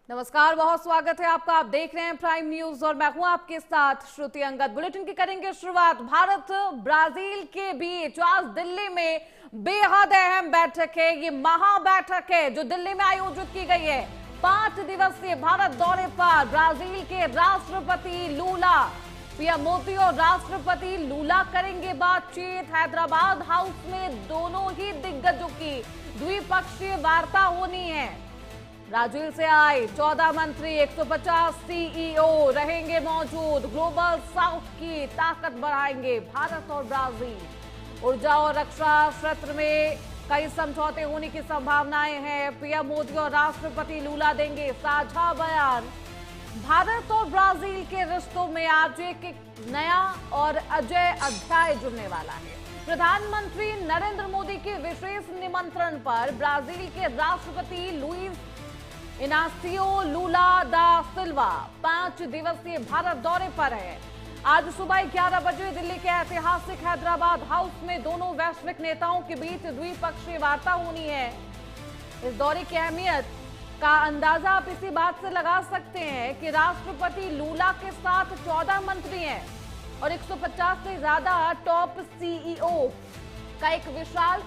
नमस्कार, बहुत स्वागत है आपका। आप देख रहे हैं प्राइम न्यूज और मैं हूं आपके साथ श्रुति अंगद। बुलेटिन की करेंगे शुरुआत। भारत ब्राजील के बीच आज दिल्ली में बेहद अहम बैठक है। ये महा बैठक है जो दिल्ली में आयोजित की गई है। 5 दिवसीय भारत दौरे पर ब्राजील के राष्ट्रपति लूला, पीएम मोदी और राष्ट्रपति लूला करेंगे बातचीत। हैदराबाद हाउस में दोनों ही दिग्गजों की द्विपक्षीय वार्ता होनी है। ब्राजील से आए 14 मंत्री, 150 सीईओ रहेंगे मौजूद। ग्लोबल साउथ की ताकत बढ़ाएंगे भारत और ब्राजील। ऊर्जा और रक्षा क्षेत्र में कई समझौते होने की संभावनाएं हैं। पीएम मोदी और राष्ट्रपति लूला देंगे साझा बयान। भारत और ब्राजील के रिश्तों में आज एक नया और अजय अध्याय जुड़ने वाला है। प्रधानमंत्री नरेंद्र मोदी के विशेष निमंत्रण पर ब्राजील के राष्ट्रपति लुइस इनासियो लूला दा सिल्वा 5 दिवसीय भारत दौरे पर है। आज सुबह 11 बजे दिल्ली के ऐतिहासिक हैदराबाद हाउस में दोनों वैश्विक नेताओं के बीच द्विपक्षीय वार्ता होनी है। इस दौरे की अहमियत का अंदाजा आप इसी बात से लगा सकते हैं कि राष्ट्रपति लूला के साथ 14 मंत्री हैं और 150 से ज्यादा टॉप सीईओ का एक विशाल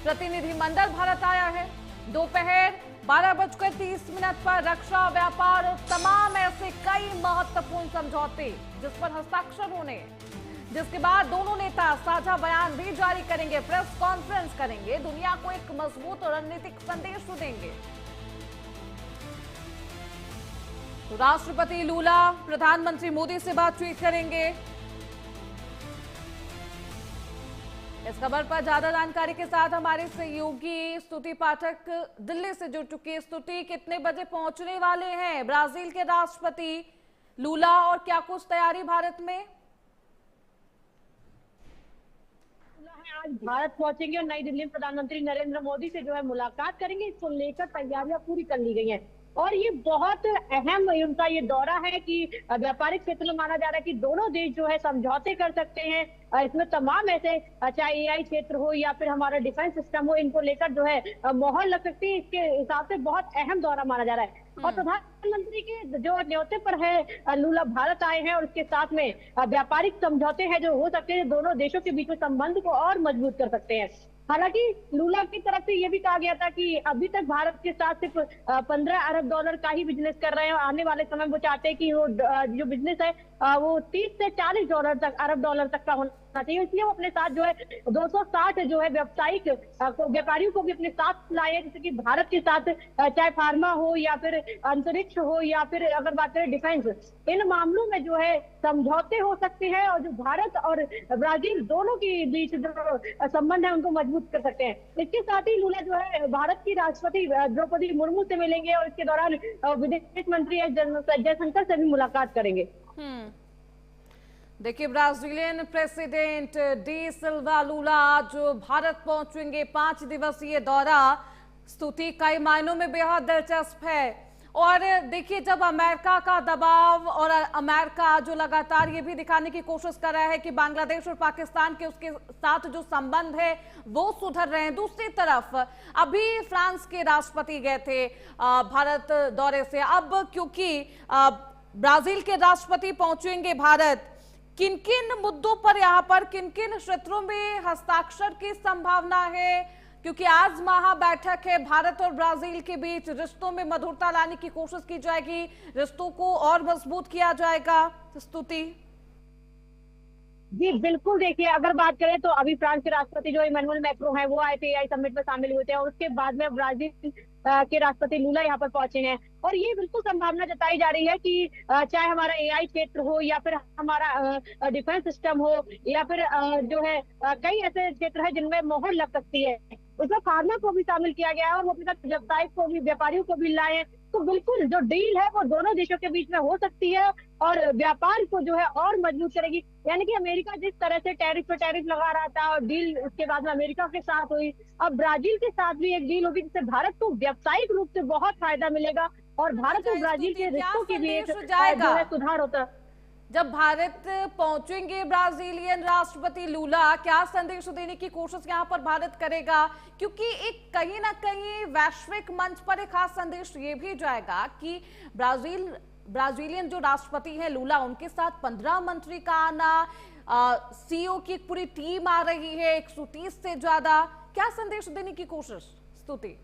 प्रतिनिधिमंडल भारत आया है। दोपहर 12:30 पर रक्षा, व्यापार और तमाम ऐसे कई महत्वपूर्ण समझौते जिस पर हस्ताक्षर होने हैं, जिसके बाद दोनों नेता साझा बयान भी जारी करेंगे, प्रेस कॉन्फ्रेंस करेंगे, दुनिया को एक मजबूत और रणनीतिक संदेश देंगे। तो राष्ट्रपति लूला प्रधानमंत्री मोदी से बातचीत करेंगे। इस खबर पर ज्यादा जानकारी के साथ हमारे सहयोगी स्तुति पाठक दिल्ली से जुड़ चुकी है। स्तुति, कितने बजे पहुंचने वाले हैं ब्राजील के राष्ट्रपति लूला और क्या कुछ तैयारी भारत में? आज भारत पहुंचेंगे और नई दिल्ली में प्रधानमंत्री नरेंद्र मोदी से जो है मुलाकात करेंगे। इसको लेकर तैयारियां पूरी कर ली गई हैं और ये बहुत अहम उनका ये दौरा है कि व्यापारिक क्षेत्र में माना जा रहा है कि दोनों देश जो है समझौते कर सकते हैं। इसमें तमाम ऐसे चाहे एआई क्षेत्र हो या फिर हमारा डिफेंस सिस्टम हो, इनको लेकर जो है मोहर लग सकती है। इसके हिसाब से बहुत अहम दौरा माना जा रहा है और प्रधानमंत्री के जो न्योते पर है लूला भारत आए हैं और उसके साथ में व्यापारिक समझौते हैं जो हो सकते हैं, दोनों देशों के बीच में संबंध को और मजबूत कर सकते हैं। हालांकि लूला की तरफ से ये भी कहा गया था कि अभी तक भारत के साथ सिर्फ 15 अरब डॉलर का ही बिजनेस कर रहे हैं और आने वाले समय वो चाहते हैं कि वो जो बिजनेस है वो 30 से 40 डॉलर तक अरब डॉलर तक का होना चाहिए। इसलिए वो अपने साथ जो है 260 जो है व्यावसायिक व्यापारियों को भी अपने साथ लाए, जैसे कि भारत के साथ चाहे फार्मा हो या फिर अंतरिक्ष हो या फिर अगर बात करें डिफेंस, इन मामलों में जो है समझौते हो सकते हैं और जो भारत और ब्राजील दोनों के बीच जो संबंध है उनको मजबूत कर सकते हैं। इसके साथ ही लूला जो है भारत की राष्ट्रपति द्रौपदी मुर्मू से मिलेंगे और इसके दौरान विदेश मंत्री जयशंकर से भी मुलाकात करेंगे। देखिए, ब्राजीलियन प्रेसिडेंट डी सिल्वा लूला आज भारत पहुंचेंगे। 5 दिवसीय दौरा स्तुति कई मायनों में बेहद दिलचस्प है। और देखिए, जब अमेरिका का दबाव और अमेरिका जो लगातार ये भी दिखाने की कोशिश कर रहा है कि बांग्लादेश और पाकिस्तान के उसके साथ जो संबंध है वो सुधर रहे हैं, दूसरी तरफ अभी फ्रांस के राष्ट्रपति गए थे भारत दौरे से। अब क्योंकि ब्राजील के राष्ट्रपति पहुंचेंगे भारत, किन किन मुद्दों पर, यहाँ पर किन किन क्षेत्रों में हस्ताक्षर की संभावना है? क्योंकि आज महा बैठक है, भारत और ब्राजील के बीच रिश्तों में मधुरता लाने की कोशिश की जाएगी, रिश्तों को और मजबूत किया जाएगा। स्तुति जी बिल्कुल, देखिए अगर बात करें तो अभी फ्रांस के राष्ट्रपति जो इमैनुअल मैक्रो हैं वो आए थे एआई समिट में शामिल हुए थे और उसके बाद में ब्राजील के राष्ट्रपति लूला यहाँ पर पहुंचे हैं और ये बिल्कुल संभावना जताई जा रही है कि चाहे हमारा एआई क्षेत्र हो या फिर हमारा डिफेंस सिस्टम हो या फिर जो है कई ऐसे क्षेत्र है जिनमें मोहर लग सकती है। उसमें फार्मा को भी शामिल किया गया है और वो अपने साथ व्यवसायिक को भी, व्यापारियों को भी लाए। तो बिल्कुल जो डील है वो दोनों देशों के बीच में हो सकती है और व्यापार को जो है और मजबूत करेगी। यानी कि अमेरिका जिस तरह से टैरिफ पे टैरिफ लगा रहा था और डील उसके बाद में अमेरिका के साथ हुई, अब ब्राजील के साथ भी एक डील होगी जिससे भारत को व्यावसायिक रूप से बहुत फायदा मिलेगा और भारत और ब्राजील के रिश्तों की भी एक जो है सुधार होता है। जब भारत पहुंचेंगे ब्राजीलियन राष्ट्रपति लूला, क्या संदेश देने की कोशिश यहां पर भारत करेगा? क्योंकि एक कहीं ना कहीं वैश्विक मंच पर एक खास संदेश ये भी जाएगा कि ब्राजीलियन जो राष्ट्रपति हैं लूला, उनके साथ 15 मंत्री का आना, सीईओ की एक पूरी टीम आ रही है, 130 से ज्यादा। क्या संदेश देने की कोशिश स्तुति?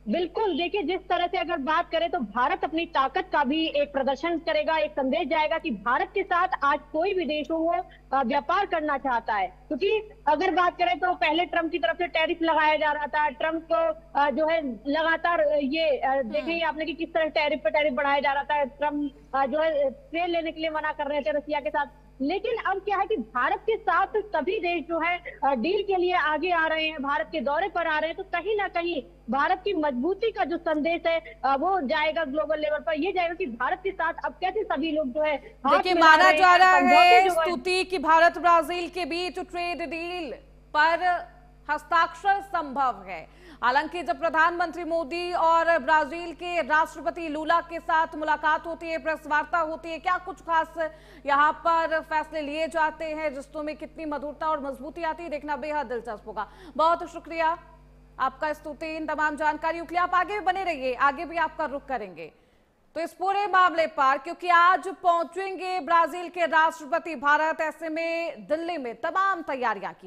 बिल्कुल, देखिए जिस तरह से अगर बात करें तो भारत अपनी ताकत का भी एक प्रदर्शन करेगा, एक संदेश जाएगा कि भारत के साथ आज कोई भी देश हो वो व्यापार करना चाहता है। क्योंकि अगर बात करें तो पहले ट्रंप की तरफ से टैरिफ लगाया जा रहा था, ट्रंप को जो है लगातार ये देखेंगे आपने कि किस तरह टैरिफ पे टैरिफ बढ़ाया जा रहा था। ट्रंप जो है ट्रेन लेने के लिए मना कर रहे थे रसिया के साथ। लेकिन अब क्या है कि भारत के साथ सभी देश जो है डील के लिए आगे आ रहे हैं, भारत के दौरे पर आ रहे हैं, तो कहीं ना कहीं भारत की मजबूती का जो संदेश है वो जाएगा ग्लोबल लेवल पर। ये जाएगा कि भारत के साथ अब कैसे सभी लोग जो है देखिए, माना जा रहा है स्तुति कि भारत ब्राजील के बीच ट्रेड डील पर हस्ताक्षर संभव है। हालांकि जब प्रधानमंत्री मोदी और ब्राजील के राष्ट्रपति लूला के साथ मुलाकात होती है, प्रेस वार्ता होती है, क्या कुछ खास यहाँ पर फैसले लिए जाते हैं, रिश्तों में कितनी मधुरता और मजबूती आती है, देखना बेहद दिलचस्प होगा। बहुत शुक्रिया आपका स्तुति इन तमाम जानकारियों के लिए। आप आगे भी बने रहिए, आगे भी आपका रुख करेंगे तो इस पूरे मामले पर, क्योंकि आज पहुंचेंगे ब्राजील के राष्ट्रपति भारत। ऐसे में दिल्ली में तमाम तैयारियां की